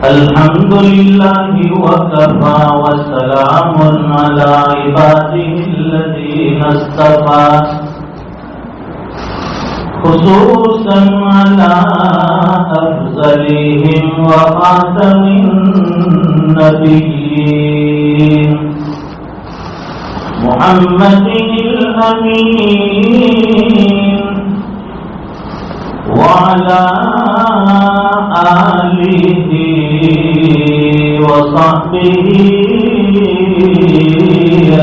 الحمد لله وكفى وسلام على عباده الذين اصطفى خصوصا على أفضلهم وخاتم النبيين محمد الأمين وعلى آله وصحبه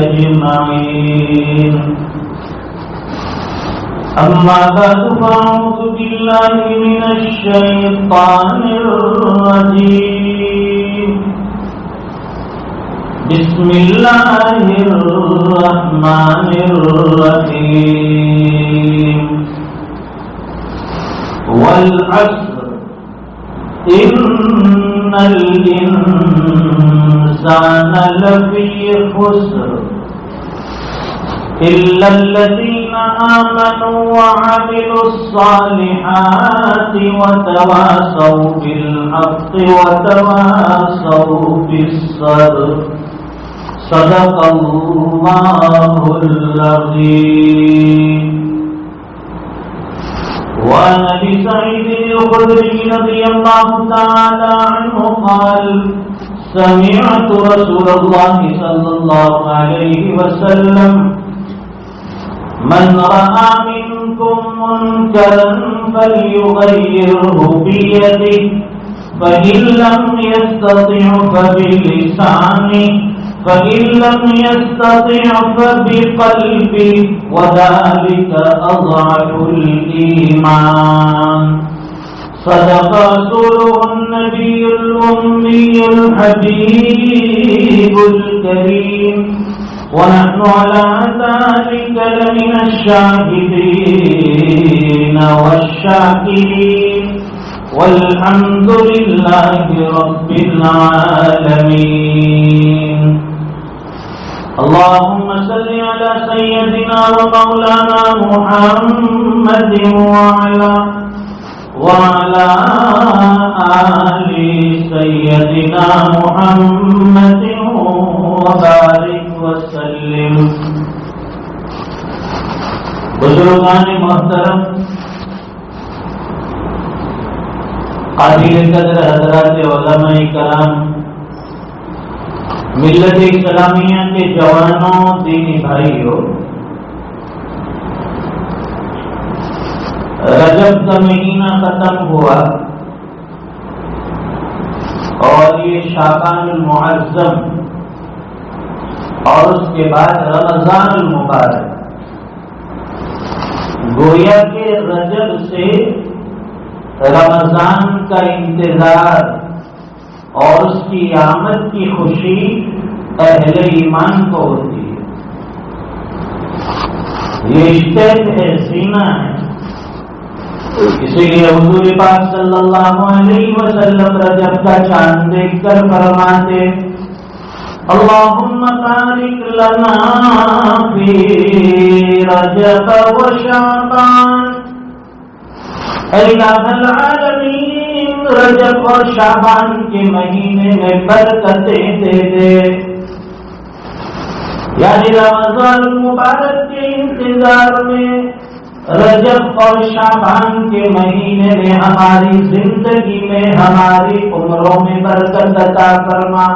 أجمعين أما بعد فأعوذ بالله من الشيطان الرجيم بسم الله الرحمن الرحيم والعصر إن الإنسان لفي خسر إلا الذين آمنوا وعملوا الصالحات وتواصوا بالحق وتواصوا بالصبر صدق الله العظيم. وعن ابي سعيد الخدري رضي الله تعالى عنه قال سمعت رسول الله صلى الله عليه وسلم من رأى منكم منكرا فليغيره بيده فإن لم يستطع فبلسانه فإن لم يستطع فبقلبه وذلك أضعف الإيمان. صدق رسوله النبي الأمي الحبيب الكريم ونحن على ذلك لمن الشاهدين والشاكرين والحمد لله رب العالمين. اللهم صل على سيدنا ومولانا محمد وعلى آل سيدنا محمد وبارك وسلم. بزرگان محترم، قابل قدر حضرات علماء کرام، ملت اسلامیہ کے جوانوں، دینی بھائیوں، رجب کا مہینہ ختم ہوا اور یہ شعبان المعظم اور اس کے بعد رمضان المبارک. گویا کہ رجب سے رمضان کا انتظار اور اس کی آمد کی خوشی اہل ایمان کو ہوتی ہے. یہ اشتیاق ہے، سینہ ہے. اسی لیے حضور پاک صلی اللہ علیہ وسلم رجب کا چاند دیکھ کر فرماتے اللہم بارک لنا فی رجب و شعبان. اے الہ العالمین، رجب اور شعبان کے مہینے میں برکتیں دے دے. یعنی رمضان المبارک کے انتظار میں رجب اور شعبان کے مہینے میں ہماری زندگی میں، ہماری عمروں میں برکت عطا فرما.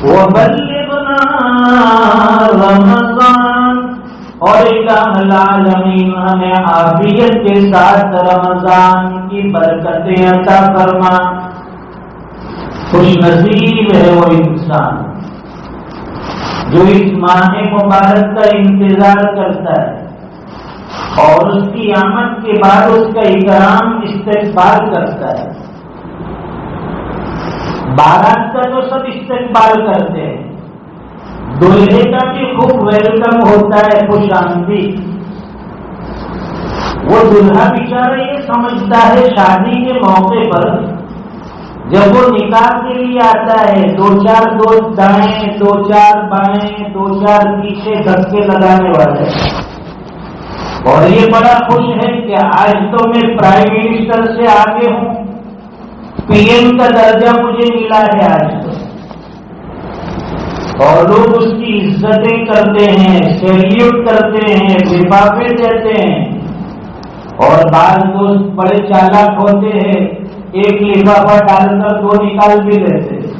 وَبَلِّغْنَا رمضان، اور الہ العالمین ہمیں عافیت کے ساتھ رمضان کی برکتیں عطا فرما. خوش نصیب ہے وہ انسان جو اس ماہ مبارک کا انتظار کرتا ہے اور اس کی آمد کے بعد اس کا اکرام استقبال کرتا ہے. بارات کا تو سب استقبال کرتے ہیں، دولہے کا بھی خوب ویلکم ہوتا ہے، خوش آمدید. وہ دلہا بیچارہ یہ سمجھتا ہے شادی کے موقع پر جب وہ نکاح کے لیے آتا ہے، دو چار دوست دائیں، دو چار بائیں، دو چار پیچھے دھکے لگانے والے، اور یہ بڑا خوش ہے کہ آج تو میں پرائم منسٹر سے آگے ہوں، پی ایم کا درجہ مجھے ملا ہے آج تو، اور لوگ اس کی عزتیں کرتے ہیں، سیلیوٹ کرتے ہیں، لفافے دیتے ہیں، اور بعض دوست بڑے چالاک ہوتے ہیں، ایک لفافہ ڈال کر دو نکال بھی دیتے ہیں،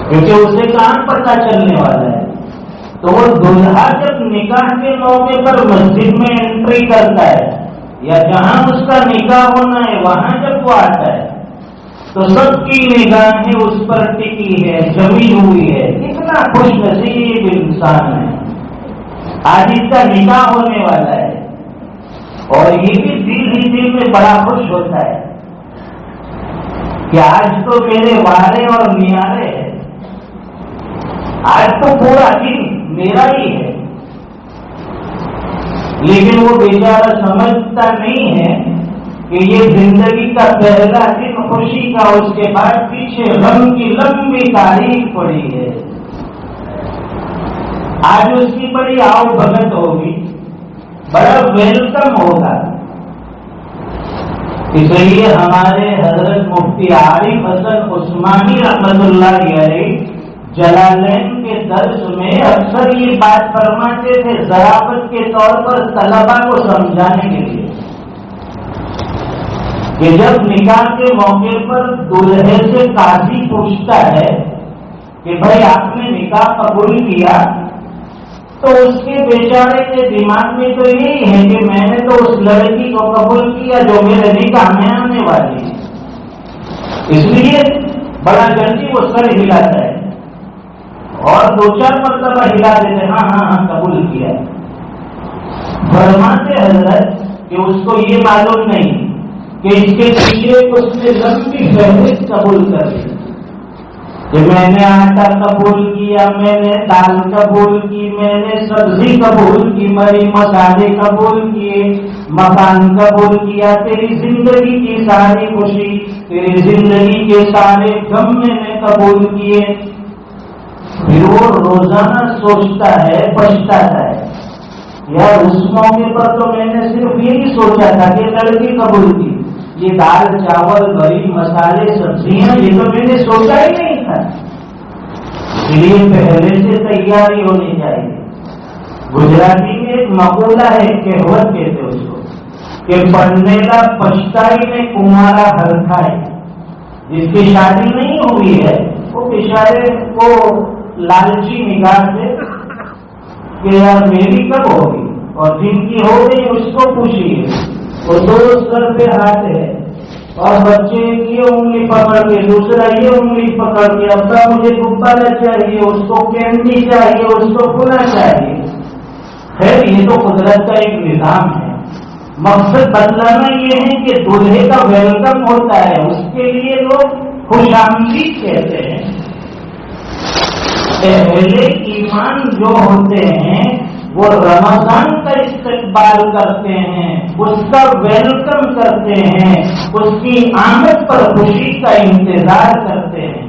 کیونکہ اسے کہاں پتہ چلنے والا ہے۔ تو وہ دلہا جب نکاح کے موقع پر مسجد میں انٹری کرتا ہے یا جہاں اس کا نکاح ہونا ہے وہاں جب وہ آتا ہے تو سب کی نگاہیں اس پر ٹکی ہے، جمی ہوئی ہے، کتنا خوش نصیب انسان ہے، آج اس کا نکاح ہونے والا ہے، اور یہ بھی دل ہی دل میں بڑا خوش ہوتا ہے کہ آج تو میرے وارے اور نیارے ہیں، آج تو پورا دن میرا ہی ہے۔ لیکن وہ بیچارہ سمجھتا نہیں ہے کہ یہ زندگی کا پہلا دن خوشی کا، اس کے بعد پیچھے غم کی لمبی تاریخ پڑی ہے۔ آج اس کی بڑی آؤ بھگت ہوگی، بڑا ویلکم ہوگا۔ اس لیے ہمارے حضرت مفتی عارف حسن عثمانی رحمۃ اللہ علیہ جلالین کے درس میں اکثر یہ بات فرماتے تھے، ضرافت کے طور پر طلبا کو سمجھانے کے لیے، کہ جب نکاح کے موقع پر دلہے سے قاضی پوچھتا ہے کہ بھائی آپ نے نکاح قبول کیا، تو اس کے بیچارے کے دماغ میں تو یہی ہے کہ میں نے تو اس لڑکی کو قبول کیا جو میرے نکاح میں آنے والی ہے، اس لیے بڑا جلدی وہ سر ہلاتا ہے اور دو چار مرتبہ ہلا دیتے، ہاں ہاں ہاں قبول کیا۔ فرماتے حضرت کہ اس کو یہ معلوم نہیں کہ اس کے پیچھے اس نے لمبی فہرست قبول کر لی، کہ میں نے آٹا قبول کیا، میں نے دال قبول کی، میں نے سبزی قبول کی، میری مسالے قبول کیے، مکان قبول کیا، تیری زندگی کی ساری خوشی، تیری زندگی کے سارے غم میں نے قبول کیے۔ پھر وہ روزانہ سوچتا ہے، پچھتاتا ہے، یار اس موقع پر تو میں نے صرف یہی سوچا تھا کہ لڑکی قبول کی، یہ دال چاول بڑی مسالے سبزیاں یہ تو میں نے سوچا ہی نہیں تھا۔ اس لیے پہلے سے تیاری ہونی چاہیے۔ گجراتی میں ایک مقولہ ہے، کہوت کہتے اس کو، کہ پڑھنے کا پچھتائی میں کمارا ہر کھائے۔ جس کی شادی نہیں ہوئی ہے وہ بیچارے کو لالچی نگاہ سے کہ یار میری کب ہوگی، اور جن کی ہو گئی اس کو پوچھیے، وہ دو سر پہ ہاتھ ہے، اور بچے یہ انگلی پکڑ کے دوسرا یہ انگلی پکڑ کے، ابا مجھے غبارہ چاہیے، اس کو کینڈی چاہیے، اس کو پھولا چاہیے۔ خیر یہ تو قدرت کا ایک نظام ہے، مقصد بتلانا یہ ہے کہ دولہے کا ویلکم ہوتا ہے، اس کے لیے لوگ خوش آمدید کہتے ہیں۔ اہل ایمان جو ہوتے ہیں وہ رمضان کا استقبال کرتے ہیں، اس کا ویلکم کرتے ہیں، اس کی آمد پر خوشی کا انتظار کرتے ہیں۔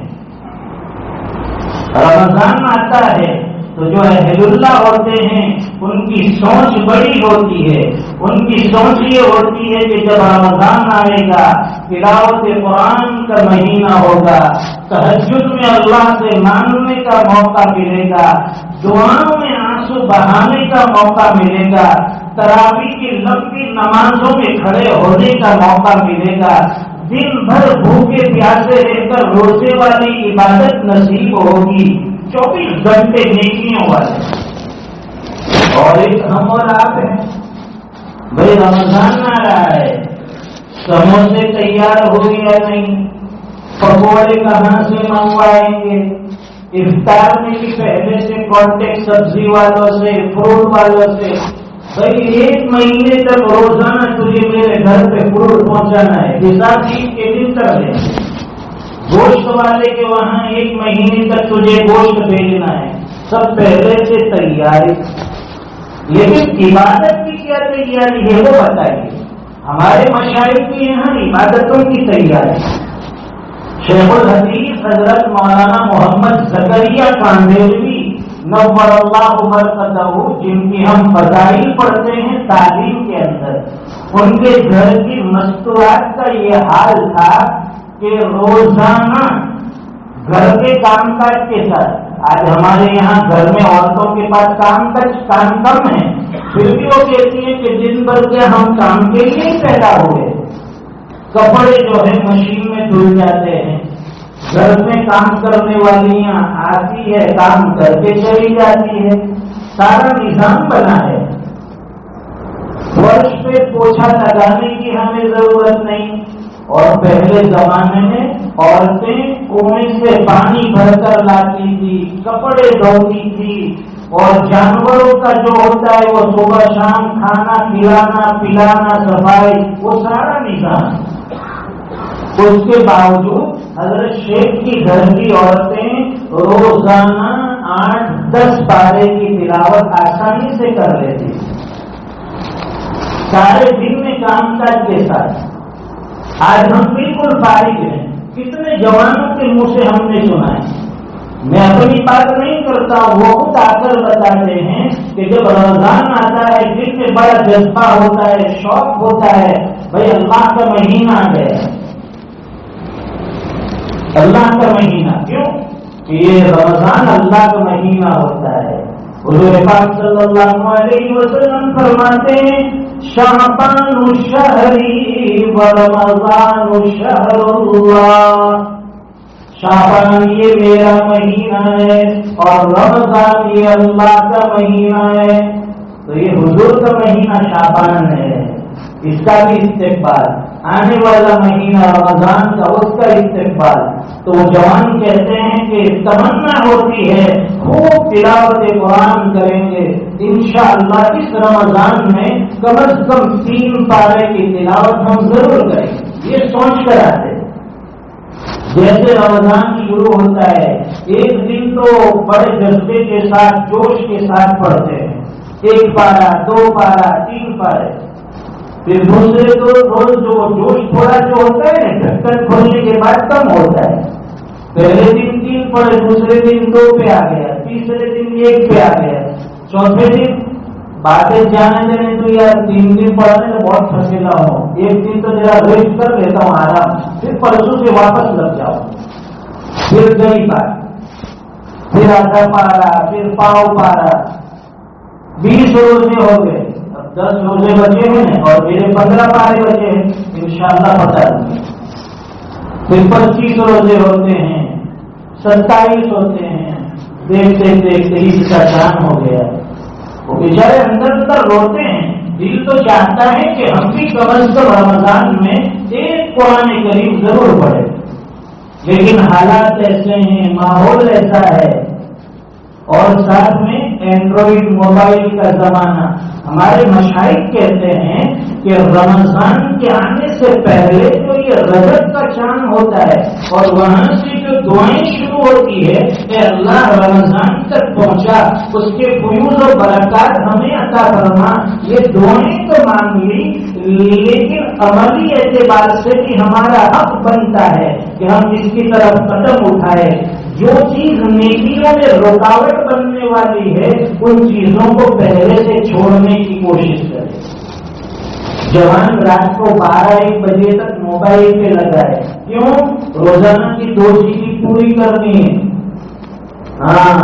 رمضان آتا ہے تو جو اہل اللہ ہوتے ہیں ان کی سوچ بڑی ہوتی ہے، ان کی سوچ یہ ہوتی ہے کہ جب رمضان آئے گا، تلاوت قرآن کا مہینہ ہوگا، تہجد میں اللہ سے مانگنے کا موقع ملے گا، دعاؤں میں آنسو بہانے کا موقع ملے گا، تراویح کی لمبی نمازوں میں کھڑے ہونے کا موقع ملے گا، دن بھر بھوکے پیاسے رہ کر روزے والی عبادت نصیب ہوگی، 24 گھنٹے نیکیوں والے۔ اور ایک ہم اور آپ ہیں، بھائی رمضان آ رہا ہے، سموسے تیار ہو گیا نہیں، پکوڑے کہاں سے منگوائیں گے، افطار میں بھی پہلے سے کانٹیکٹ سبزی والوں سے، فروٹ والوں سے، بھائی 1 مہینے تک روزانہ تجھے میرے گھر پہ فروٹ پہنچانا ہے، حساب عید کے دن کر لیں، گوشت والے کے وہاں 1 مہینے تک تجھے گوشت بھیجنا ہے، سب پہلے سے تیاری۔ لیکن عبادت کی کیا تیاری ہے وہ بتائیے۔ ہمارے مشائخ کے یہاں عبادتوں کی تیاری، شیخ الحدیث حضرت مولانا محمد زکریا کاندیلوی نور اللہ برکتہ، جن کی ہم فضائل پڑھتے ہیں تعلیم کے اندر، ان کے گھر کی مستورات کا یہ حال تھا کہ روزانہ گھر کے کام کاج کے ساتھ، آج ہمارے یہاں گھر میں عورتوں کے پاس کام کم ہے، پھر بھی وہ کہتی ہیں کہ دن بھر کے ہم کام کے لیے ہی پیدا ہوئے، کپڑے جو ہے مشین میں دھل جاتے ہیں، گھر میں کام کرنے والیاں آتی ہے کام کر کے چلی جاتی ہے، سارا نظام بنا ہے، فرش پہ پوچھا لگانے کی ہمیں ضرورت نہیں، اور پہلے زمانے میں عورتیں کنویں سے پانی بھر کر لاتی تھی، کپڑے دھوتی تھی، اور جانوروں کا جو ہوتا ہے وہ صبح شام کھانا کھلانا پلانا صفائی، وہ سارا نظام۔ اس کے باوجود حضرت شیخ کی گھر کی عورتیں روزانہ 8-10 پارے کی تلاوت آسانی سے کر لیتی، سارے دن میں کام کاج کے ساتھ۔ آج ہم بالکل فارغ ہیں، کتنے جوانوں کے منہ سے ہم نے سنا ہے، میں اپنی بات نہیں کرتا ہوں، وہ خود آ کر بتاتے ہیں کہ جب رمضان آتا ہے دل میں بڑا جذبہ ہوتا ہے، شوق ہوتا ہے، بھائی اللہ کا مہینہ آ گیا، اللہ کا مہینہ، کیوں کہ یہ رمضان اللہ کا مہینہ ہوتا ہے۔ حضور پاک صلی اللہ علیہ وسلم فرماتے ہیں شعبان شہری و رمضان شہر اللہ، شعبان یہ میرا مہینہ ہے اور رمضان یہ اللہ کا مہینہ ہے، تو یہ حضور کا مہینہ شعبان ہے، اس کا بھی استقبال، آنے والا مہینہ رمضان کا اس کا استقبال۔ تو وہ جوان کہتے ہیں کہ تمنا ہوتی ہے خوب تلاوت قرآن کریں گے، انشاءاللہ اس رمضان میں کم از کم 3 پارے کی تلاوت ہم ضرور کریں گے، یہ سوچ کر آتے ہیں۔ جیسے رمضان شروع ہوتا ہے ایک دن تو بڑے جذبے کے ساتھ جوش کے ساتھ پڑھتے ہیں، 1 پارا 2 پارا 3 پارے، پھر دوسرے تو روز جو جوش تھوڑا جو ہوتا ہے ڈھکن کھولنے کے بعد کم ہوتا ہے، پہلے دن 3 پڑھے، دوسرے دن 2 پہ آ گیا، تیسرے دن 1 پہ آ گیا، چوتھے دن باتیں جانے دینے تو یار 3 دن پڑھنے تو بہت تھکیلا ہو، 1 دن تو ذرا ریسٹ کر لیتا ہوں آرام، پھر پرسوں سے واپس لگ جاؤ، پھر گئی بات، پھر آدھا پارا، پھر پاؤ پارا، 20 روزے ہو گئے، 10 روزے بچے ہیں اور میرے 15 پارے بچے ہیں، انشاءاللہ بتا دوں گے، پھر 25 روزے ہوتے ہیں، 27 ہوتے ہیں، دیکھتے دیکھتے اس کا جان ہو گیا، وہ بیچارے اندر روتے ہیں، دل تو چاہتا ہے کہ ہم بھی کم از کم رمضان میں 1 قرآن کریم ضرور پڑھیں، لیکن حالات ایسے ہیں، ماحول ایسا ہے، اور ساتھ میں اینڈرائڈ موبائل کا زمانہ۔ ہمارے مشائخ کہتے ہیں کہ رمضان کے آنے سے پہلے جو یہ رجب کا چاند ہوتا ہے اور وہاں سے جو دعائیں شروع ہوتی ہے کہ اللہ رمضان تک پہنچا، اس کے فیوز و برکات ہمیں عطا فرما، یہ دعائیں تو مانگ لی، لیکن عملی اعتبار سے بھی ہمارا حق بنتا ہے کہ ہم اس کی طرف قدم اٹھائے، جو چیز نیکیوں میں رکاوٹ بننے والی ہے ان چیزوں کو پہلے سے چھوڑنے کی کوشش کریں۔ جوان رات کو 12-1 بجے تک موبائل پہ لگا ہے، کیوں؟ روزانہ کی 2 GB پوری کرنی ہے، ہاں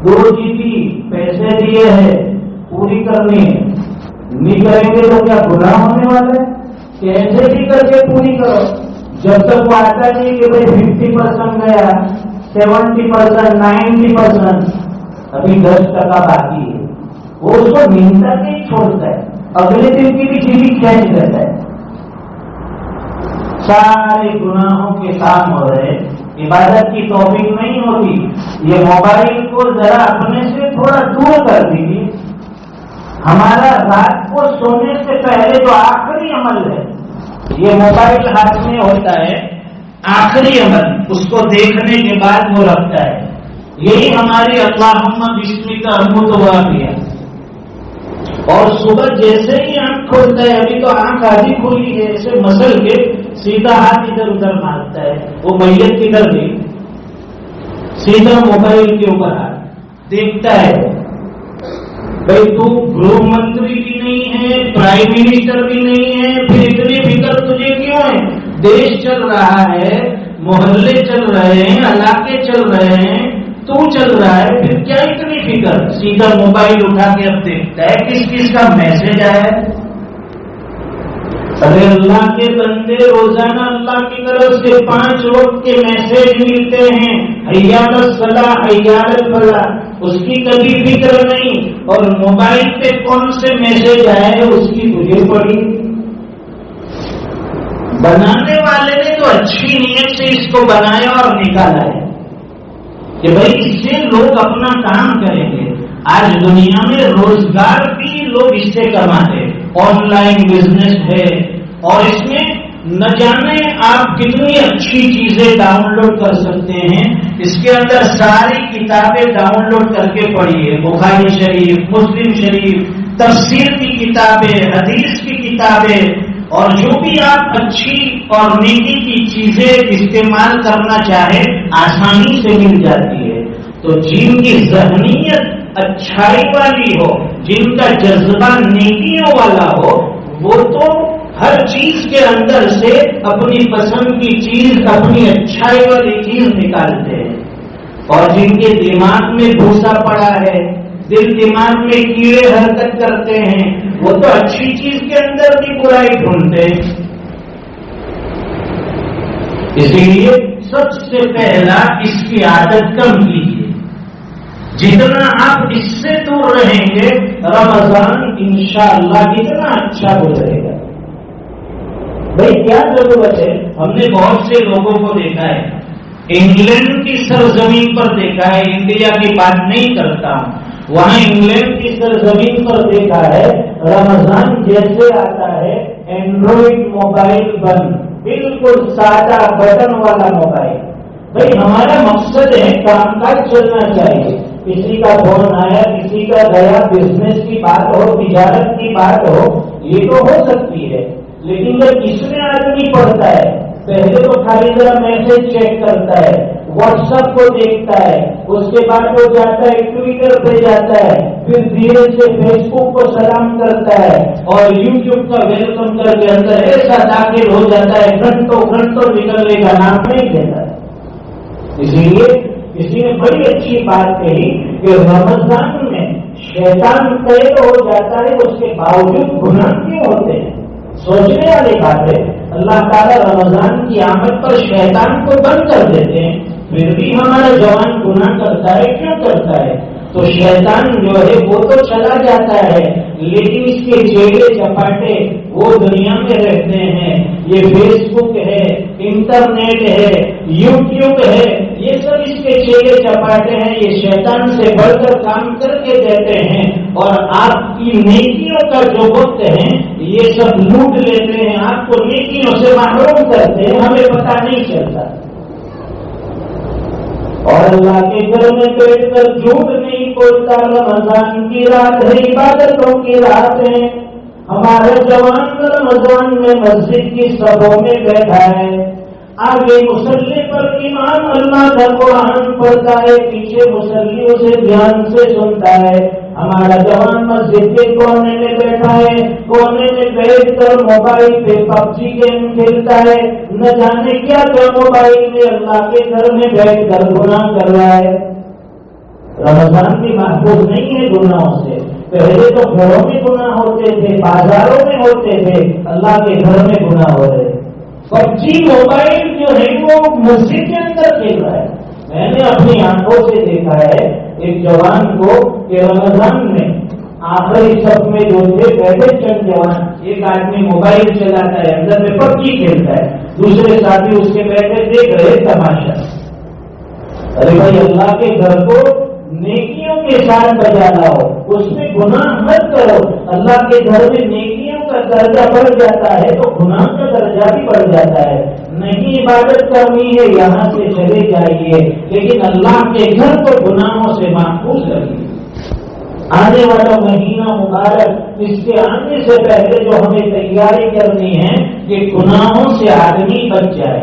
2 GB پیسے دیے ہیں پوری کرنی ہے، نہیں کریں گے تو کیا گناہ ہونے والا ہے؟ کیسے بھی کر کے پوری کرو، جب تک وہ آتا نہیں کہ بھائی 50% گیا، 70%، 90%، ابھی 10% باقی ہے، وہ اس کو نیند تک نہیں چھوڑتا ہے، اگلے دن کی بھی جیوی کھینچ لیتا ہے، سارے گناہوں کے کام ہو رہے، عبادت کی توفیق نہیں ہوتی۔ یہ موبائل کو ذرا اپنے سے تھوڑا دور کر دیجیے، ہمارا رات کو سونے سے پہلے جو آخری عمل ہے یہ موبائل ہاتھ میں ہوتا ہے، آخری عمل اس کو دیکھنے کے بعد وہ رکھتا ہے، یہی ہماری اللہم بسمک کا متوا کیا، اور صبح جیسے ہی آنکھ کھولتا ہے، ابھی تو آنکھ آدھی کھلی ہے، ایسے مسل کے سیدھا ہاتھ ادھر ادھر مارتا ہے، وہ میت کدھر گئی، سیدھا موبائل کے اوپر ہاتھ، دیکھتا ہے. بھائی تو گروہ منتری بھی نہیں ہے, پرائم منسٹر بھی نہیں ہے, پھر اتنی فکر تجھے کیوں ہے؟ دیش چل رہا ہے, محلے چل رہے ہیں, علاقے چل رہے ہیں, تو چل رہا ہے, پھر کیا اتنی فکر؟ سیدھا موبائل اٹھا کے اب دیکھتا ہے کس کس کا میسج آیا. ارے اللہ کے بندے, روزانہ اللہ کی طرف سے 5 وقت کے میسج ملتے ہیں, حی علی الصلاح, حی علی الفلاح, اس کی کبھی فکر نہیں. اور موبائل پہ کون سے میسج آئے اس کی تجھے پڑی. بنانے والے نے تو اچھی نیت سے اس کو بنایا اور نکالا ہے کہ بھائی اس سے لوگ اپنا کام کریں گے. آج دنیا میں روزگار بھی لوگ اس سے کماتے, آن لائن بزنس ہے, اور اس میں نہ جانے آپ کتنی اچھی چیزیں ڈاؤن لوڈ کر سکتے ہیں. اس کے اندر ساری کتابیں ڈاؤن لوڈ کر کے پڑھیے, بخاری شریف, مسلم شریف, تفسیر کی کتابیں, حدیث کی کتابیں, اور جو بھی آپ اچھی اور نیکی کی چیزیں استعمال کرنا چاہیں آسانی سے مل جاتی ہے. تو جن کی ذہنیت اچھائی والی ہو, جن کا جذبہ نیکیوں والا ہو, وہ تو ہر چیز کے اندر سے اپنی پسند کی چیز, اپنی اچھائی والی چیز نکالتے ہیں. اور جن کے دماغ میں بھوسا پڑا ہے, دل دماغ میں کیڑے حرکت کرتے ہیں, وہ تو اچھی چیز کے اندر بھی برائی ڈھونڈتے ہیں. اسی لیے سب سے پہلا اس کی عادت کم کیجیے. جتنا آپ اس سے دور رہیں گے رمضان انشاءاللہ اتنا اچھا گزرے گا. بھائی کیا ضرورت ہے؟ ہم نے بہت سے لوگوں کو دیکھا ہے, انگلینڈ کی سرزمین پر دیکھا ہے, انڈیا کی بات نہیں کرتا ہوں, وہاں انگلینڈ کی سرزمین پر دیکھا ہے, رمضان جیسے آتا ہے اینڈرائڈ موبائل بند, بالکل سادہ بٹن والا موبائل. بھائی ہمارا مقصد ہے کام کاج چلنا چاہیے, کسی کا فون آیا, کسی کا گیا, بزنس کی بات ہو, تجارت کی بات ہو, یہ تو ہو سکتی ہے. لیکن جب اس میں آدمی پڑھتا ہے, پہلے تو خالی ذرا میسج چیک کرتا ہے, واٹس ایپ کو دیکھتا ہے, اس کے بعد وہ جاتا ہے ٹویٹر پہ جاتا ہے, پھر دھیرے سے فیس بک کو سلام کرتا ہے, اور یوٹیوب کا ویلکم کر کے اندر ایسا داخل ہو جاتا ہے, گھنٹوں گھنٹوں نکلنے کا نام نہیں دیتا. اسی لیے کسی نے بڑی اچھی بات کہی کہ رمضان میں شیطان قید ہو جاتا ہے, اس کے باوجود گناہ کیوں ہوتے ہیں؟ سوچنے والی بات ہے. اللہ تعالیٰ رمضان کی آمد پر شیطان کو بند کر دیتے ہیں, پھر بھی ہمارا جوان گناہ کرتا ہے. کیوں کرتا ہے؟ تو شیطان جو ہے وہ تو چلا جاتا ہے, لیکن اس کے چیلے چپاٹے وہ دنیا میں رہتے ہیں. یہ فیس بک ہے, انٹرنیٹ ہے, یوٹیوب ہے, یہ سب اس کے چیلے چپاٹے ہیں. یہ شیطان سے بڑھ کر کام کر کے دیتے ہیں, اور آپ کی نیکیوں کا جو وقت ہے یہ سب لوٹ لیتے ہیں, آپ کو نیکیوں سے محروم کرتے ہیں, ہمیں پتہ نہیں چلتا. اور اللہ کے گھر میں بیٹھ کر جھوٹ نہیں بولتا. رمضان کی رات ہے, عبادتوں کی رات ہے. ہمارا جوان رمضان میں مسجد کی صفوں میں بیٹھا ہے, آگے مصلی پر امام اللہ کا قرآن پڑھتا ہے, پیچھے مصلی اسے دھیان سے سنتا ہے. ہمارا جوان مسجد کے کونے میں بیٹھا ہے, کونے میں بیٹھ کر موبائل پہ PUBG گیم کھیلتا ہے, نہ جانے کیا کیا موبائل میں اللہ کے گھر میں بیٹھ کر گناہ کر رہا ہے. رمضان بھی محفوظ نہیں ہے گناہوں سے. پہلے تو گھروں میں گناہ ہوتے تھے, بازاروں میں ہوتے تھے, اللہ کے گھر میں گناہ ہو رہے. PUBG موبائل جو ہے وہ مسجد کے اندر کھیل رہا ہے. میں نے اپنی آنکھوں سے دیکھا ہے ایک جوان کو کہ رمضان میں آخری صف میں جو تھے بیٹھے چند جوان, ایک آدمی موبائل چلاتا ہے, اندر میں PUBG کھیلتا ہے, دوسرے ساتھی اس کے بیٹھے دیکھ رہے تماشا. ارے بھائی اللہ کے گھر کو نیکیوں کے ساتھ بجا لاؤ, اس میں گناہ مت کرو. اللہ کے گھر میں نیکیوں کا درجہ بڑھ جاتا ہے تو گناہ کا درجہ بھی بڑھ جاتا ہے. نہیں عبادت کرنی ہے یہاں سے چلے جائیے, لیکن اللہ کے گھر کو گناہوں سے محفوظ رکھیے. آنے والا مہینہ مبارک, اس کے آنے سے پہلے جو ہمیں تیاری کرنی ہے کہ گناہوں سے آدمی بچ جائے,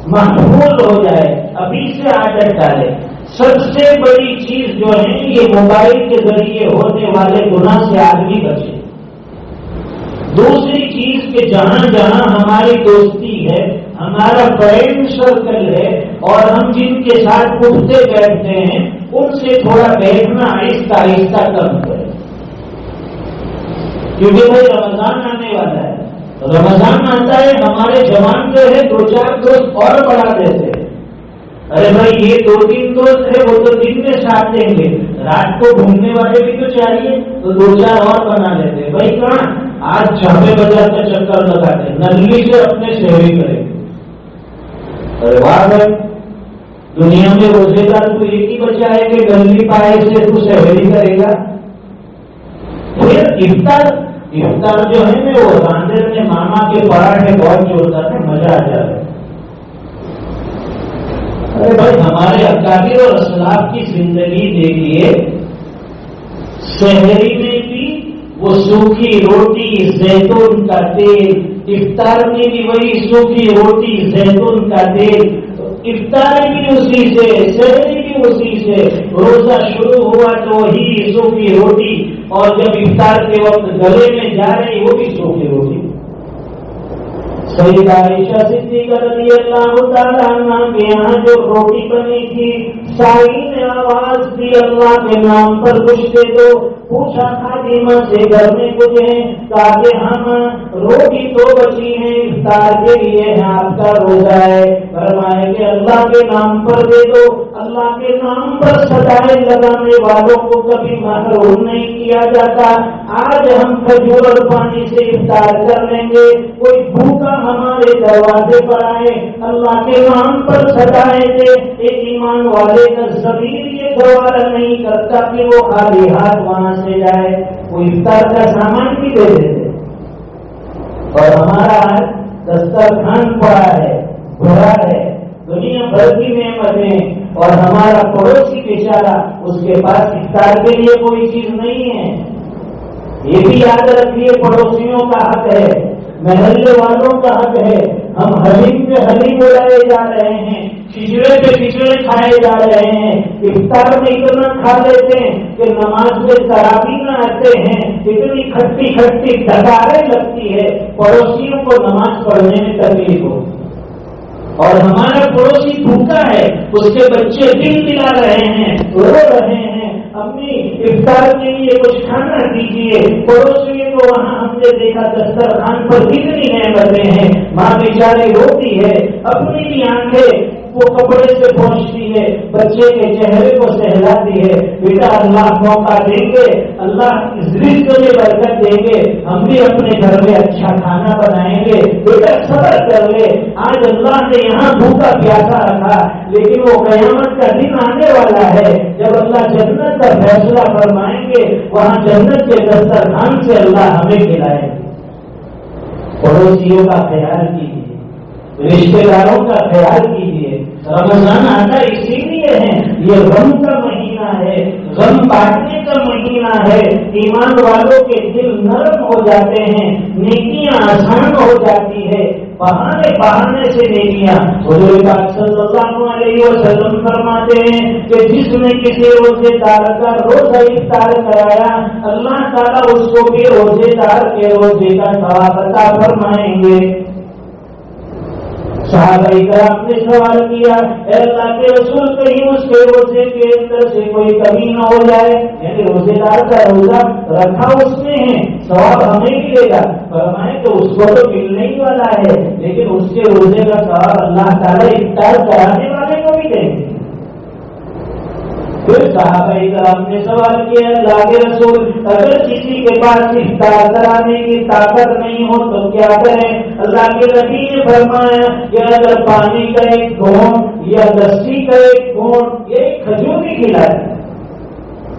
محفوظ ہو جائے. ابھی سے عادت ڈالے. سب سے بڑی چیز جو ہے یہ موبائل کے ذریعے ہونے والے گناہ سے آدمی بچے. دوسری چیز کہ جہاں جہاں ہماری دوستی ہے، ہمارا فرینڈ سرکل ہے، اور ہم جن کے ساتھ اٹھتے بیٹھتے ہیں ان سے تھوڑا بیٹھنا آہستہ آہستہ کم کریں. کیونکہ بھائی رمضان آنے والا ہے، رمضان آتا ہے ہمارے جوان جو ہے 2-4 دوست اور بڑھا دیتے ہیں. ارے بھائی یہ 2-3 دوست ہے وہ تو دن میں ساتھ دیں گے، رات کو گھومنے والے بھی تو چاہیے، تو 2-4 اور بنا لیتے. بھائی کہاں آج چھاپے بازار کا چکر لگاتے نلی سے اپنے سیوی کریں گے. ارے واہ بھائی، دنیا میں روزے دار تو ایک ہی بچا ہے کہ گلی پائے سے تو سیوی کرے گا. پھر افطار جو ہے نا وہ راندر میں ماما کے پراٹھے بہت جوڑتا تھا، مزہ آ جاتا ہے. ارے بھائی ہمارے اکابر اور اسلاف کی زندگی دیکھیے، شہری میں بھی وہ سوکھی روٹی زیتون کا تیل، افطار میں بھی وہی سوکھی روٹی زیتون کا تیل، افطار بھی اسی سے، شہری بھی اسی سے. روزہ شروع ہوا تو وہی سوکھی روٹی، اور جب افطار کے وقت گلے میں جا رہی وہ بھی سوکھی روٹی. سیدہ عائشہ صدیقہ رضی اللہ تعالیٰ عنہ کے یہاں جو روٹی بنی تھی، سائی نے آواز دی اللہ کے نام پر کچھ دے دو. پوچھا خادمہ سے گھر میں کچھ ہے؟ کہا کہ ہم روٹی تو بچی ہیں، افطار کے لیے ہے، آپ کا روزہ ہے. فرمایا کہ اللہ کے نام پر دے دو. اللہ کے نام پر صدائے لگانے والوں کو کبھی محروم نہیں کیا جاتا. آج ہم کھجور اور پانی سے افطار کر لیں گے، کوئی بھوکا ہمارے دروازے پر آئے، اللہ کے نام پر صدائے دے، ایک ایمان والے کا ضمیر یہ گوارا نہیں کرتا کہ وہ خالی ہاتھ وہاں سے جائے. وہ افطار کا سامان بھی دے دیتے، اور ہمارا دسترخوان پڑا ہے، بھرا ہے، دنیا بھر کی نعمتیں، اور ہمارا پڑوسی بیچارہ اس کے پاس افطار کے لیے کوئی چیز نہیں ہے. یہ بھی یاد رکھیے، پڑوسیوں کا حق ہے، محلے والوں کا حق ہے. ہم حلیم پہ حلیم اڑائے جا رہے ہیں، کھچڑے پہ کھچڑے کھائے جا رہے ہیں، افطار میں اتنا کھا لیتے ہیں کہ نماز میں تراویح نہ آتے ہیں، اتنی کھٹی کھٹی ڈکاریں لگتی ہے، پڑوسیوں کو نماز پڑھنے میں تکلیف ہو. اور ہمارا پڑوسی بھوکا ہے، اس کے بچے دل دلا رہے ہیں، رو رہے ہیں، اپنی افطار کے لیے کچھ کھانا دیجیے. پڑوسی کو وہاں ہم نے دیکھا دسترخوان پر کتنی نعمتیں ہیں، ماں بیچاری روتی ہے، اپنی بھی آنکھیں وہ کپڑے سے پہنچتی ہے، بچے کے چہرے کو سہلاتی ہے. بیٹا اللہ موقع دیں گے، اللہ رزق میں برکت دیں گے، ہم بھی اپنے گھر میں اچھا کھانا بنائیں گے. بیٹا صبر کر لے، آج اللہ نے یہاں بھوکا پیاسا رکھا، لیکن وہ قیامت کا دن آنے والا ہے جب اللہ جنت کا فیصلہ فرمائیں گے، وہاں جنت کے دسترخوان سے اللہ ہمیں کھلائے گے. پڑوسیوں کا خیال کیجیے، رشتے داروں کا خیال کیجیے. رمضان آتا اسی لیے ہے، یہ غم کا مہینہ ہے، غم بانٹنے کا مہینہ ہے. ایمان والوں کے دل نرم ہو جاتے ہیں، نیکیاں آسان ہو جاتی ہے، بہانے سے نیکیاں. حضور پاک صلی اللہ علیہ وسلم فرماتے ہیں کہ جس نے کسی روزے دار کا روزہ افطار کرایا، اللہ تعالیٰ اس کو بھی روزے دار کے روزے کا ثواب عطا فرمائیں گے. صحابہ کرام نے سوال کیا، اے اللہ کے رسول، کہیں اس کے روزے کے اندر سے کوئی کمی نہ ہو جائے، یعنی روزے دار کا روزہ رکھا اس میں ہے، ثواب ہمیں ملے گا. فرمائے تو اس کو تو ملنے ہی والا ہے، لیکن اس کے روزے کا ثواب اللہ تعالیٰ افطار کرانے والے کو بھی دیں گے. پھر صحابہ کرام نے سوال کیا، اللہ کے رسول، اگر کسی کے پاس افطار کرانے کی طاقت نہیں ہو تو کیا کریں؟ اللہ کے نبی نے فرمایا کہ اگر پانی کا ایک گھونٹ یا لسی کا ایک گھونٹ یا ایک کھجور بھی کھلا ہے،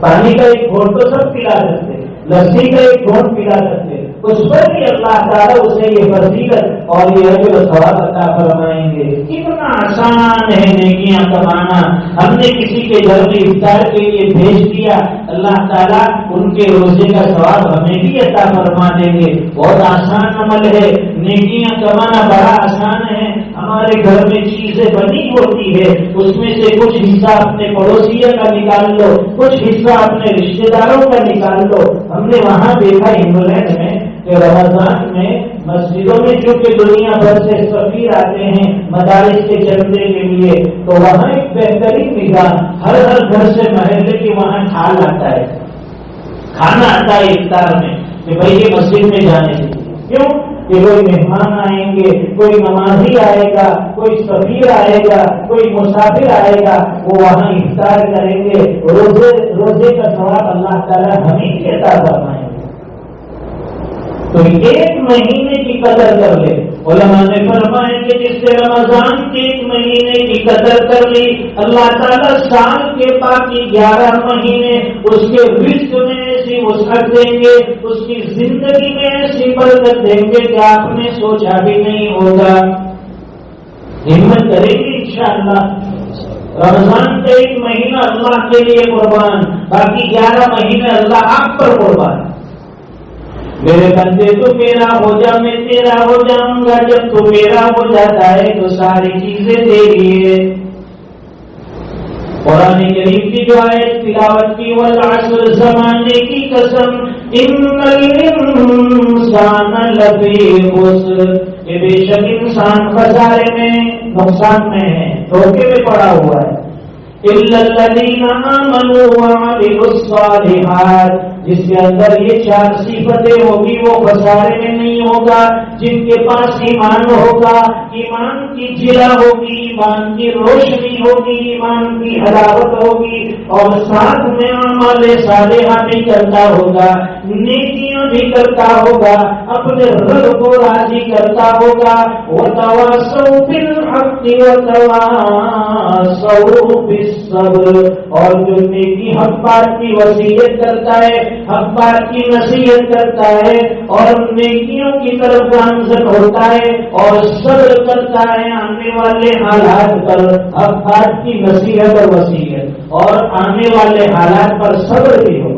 پانی کا ایک گھونٹ تو سب پلا سکتے، لسی کا ایک گھونٹ پلا سکتے، اس پر بھی اللہ تعالیٰ اسے یہ فضیلت اور یہ اجر و ثواب عطا فرمائیں گے. کتنا آسان ہے نیکیاں کمانا. ہم نے کسی کے گھر میں افطار کے لیے بھیج دیا، اللہ تعالیٰ ان کے روزے کا ثواب ہمیں بھی عطا فرما دیں گے. بہت آسان عمل ہے، نیکیاں کمانا بڑا آسان ہے. ہمارے گھر میں چیزیں بنی ہوتی ہے اس میں سے کچھ حصہ اپنے پڑوسیوں کا نکال لو، کچھ حصہ اپنے رشتے داروں کا نکال لو۔ ہم نے وہاں دیکھا انگلینڈ میں کہ رمضان میں مسجدوں میں چونکہ دنیا بھر سے سفیر آتے ہیں مدارس کے چلنے کے لیے، تو وہاں ایک بہترین نظام، ہر گھر سے محلے کی وہاں تھال آتا ہے، کھانا آتا ہے افطار میں کہ بھائی یہ مسجد میں جانے سے کیوں کہ کوئی مہمان آئیں گے، کوئی نمازی آئے گا، کوئی سفیر آئے گا، کوئی مسافر آئے گا، وہ وہاں افطار کریں گے، روزے کا ثواب اللہ تعالیٰ ہمیں عطا فرمائیں گے۔ تو ایک مہینے کی قدر کر لے، علماء نے فرمایا کہ جس سے رمضان کے ایک مہینے کی قدر کر لی، اللہ تعالیٰ سال کے باقی 11 مہینے اس کے رزق میں ایسی وسعت دیں گے، اس کی زندگی میں ایسی برکت دیں گے کہ آپ نے سوچا بھی نہیں ہوگا۔ ہمت کریں گے انشاءاللہ۔ رمضان کا ایک مہینہ اللہ کے لیے قربان، باقی 11 مہینے اللہ آپ پر قربان۔ میرے بندے تو میرا ہو جا، میں تیرا ہو جاؤں گا، جب تو میرا ہو جاتا ہے تو ساری چیزیں تیری ہے۔ قرآن کریم کی جو آیت تلاوت کی، والعصر زمانے کی قسم، ان الانسان لفی خسر، کہ بے شک انسان خسارے میں، نقصان میں ہے، دھوکے میں پڑا ہوا ہے۔ الا الذین آمنوا وعملوا الصالحات، جس کے اندر یہ 4 صفتیں ہوگی وہ خسارے میں نہیں ہوگا، جن کے پاس ایمان ہوگا، ایمان کی جلا ہوگی، ایمان کی روشنی ہوگی، ایمان کی حلاوت ہوگی، اور ساتھ میں اعمال صالحہ بھی کرتا ہوگا، نیکیاں بھی کرتا ہوگا، اپنے رب کو راضی کرتا ہوگا۔ وتواصوا بالحق وتواصوا بالصبر، اور جو نیکی حق بات کی وصیت کرتا ہے، حق بات کی نصیحت کرتا ہے، اور نیکیوں کی طرف گامزن ہوتا ہے اور صبر کرتا ہے آنے والے حالات پر، حق بات کی نصیحت اور وصیت، اور آنے والے حالات پر صبر بھی ہو۔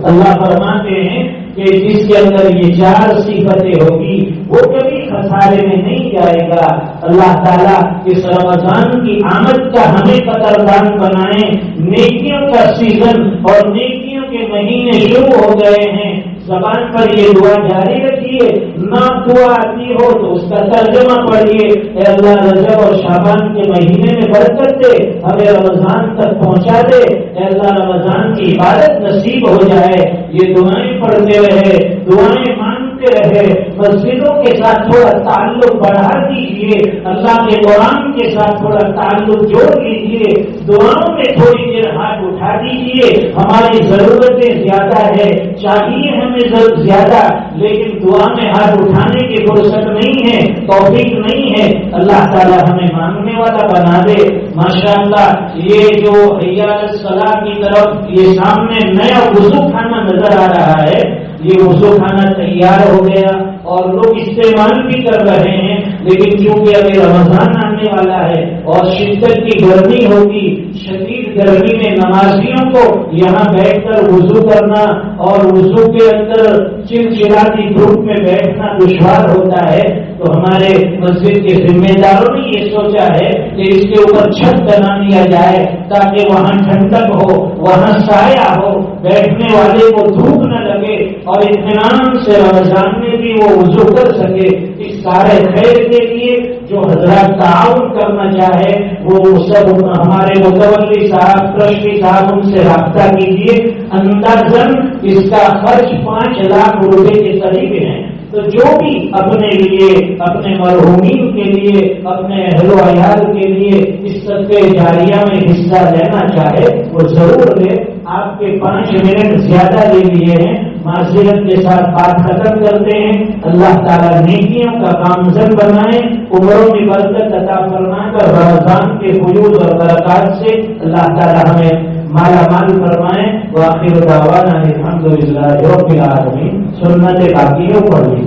اللہ فرماتے ہیں کہ جس کے اندر یہ 4 صفتیں ہوگی وہ کبھی خسارے میں نہیں جائے گا۔ اللہ تعالیٰ اس رمضان کی آمد کا ہمیں قدردان بنائیں۔ نیکیوں کا سیزن اور نیکیوں کے مہینے شروع ہو گئے ہیں، زبان پر یہ دعا جاری رکھیے، نہ دعا آتی ہو تو اس کا ترجمہ پڑھیے، اے اللہ رجب اور شعبان کے مہینے میں برکت دے، ہمیں رمضان تک پہنچا دے، اے اللہ رمضان کی عبادت نصیب ہو جائے۔ یہ دعائیں پڑھتے رہے، دعائیں مانگتے رہے، مسجدوں کے ساتھ تھوڑا تعلق بڑھا دیجیے، اللہ کے قرآن کے ساتھ تھوڑا تعلق جوڑ لیجیے، دعاؤں میں تھوڑی دیر ہاتھ اٹھا دیجیے۔ ہماری ضرورتیں زیادہ ہے، چاہیے ہمیں زیادہ، لیکن دعا میں ہاتھ اٹھانے کی فرصت نہیں ہے، توفیق نہیں ہے۔ اللہ تعالیٰ ہمیں مانگنے والا بنا دے۔ ماشاءاللہ یہ جو حی علی الصلاۃ کی طرف یہ سامنے نیا وضو خانہ نظر آ رہا ہے، یہ وضو خانہ تیار ہو گیا اور لوگ استعمال بھی کر رہے ہیں، لیکن کیونکہ ابھی رمضان آنے والا ہے اور شدت کی گرمی ہوگی، شدید گرمی میں نمازیوں کو یہاں بیٹھ کر وضو کرنا اور وضو کے اندر چلچلاتی دھوپ میں بیٹھنا دشوار ہوتا ہے، تو ہمارے مسجد کے ذمہ داروں نے یہ سوچا ہے کہ اس کے اوپر چھت بنا دیا جائے تاکہ وہاں ٹھنڈک ہو، وہاں سایہ ہو، بیٹھنے والے کو دھوپ نہ لگے اور اطمینان سے رمضان میں بھی وہ وضو کر سکے۔ اس سارے خیر کے لیے جو حضرات تعاون کرنا چاہے وہ سب ہمارے متولی صاحب، ٹرسٹی صاحب، ان سے رابطہ کیجیے۔ اندازاً اس کا خرچ 5 لاکھ روپے کے قریب ہے، تو جو بھی اپنے لیے، اپنے مرحومین کے لیے، اپنے اہل و عیال کے لیے اس صدقہ جاریہ میں حصہ لینا چاہے وہ ضرور لے۔ آپ کے 5 منٹ زیادہ لے لیے ہیں، معذرت کے ساتھ بات ختم کرتے ہیں۔ اللہ تعالیٰ نیکیوں کا گامزن بنائے، عمروں میں برکت عطا فرما کر رمضان کے فیوض اور برکات سے اللہ تعالیٰ ہمیں مالا مال فرمائے۔ وآخر دعوانا الحمدللہ رب العالمین۔ سنت باقیوں پڑھ لی۔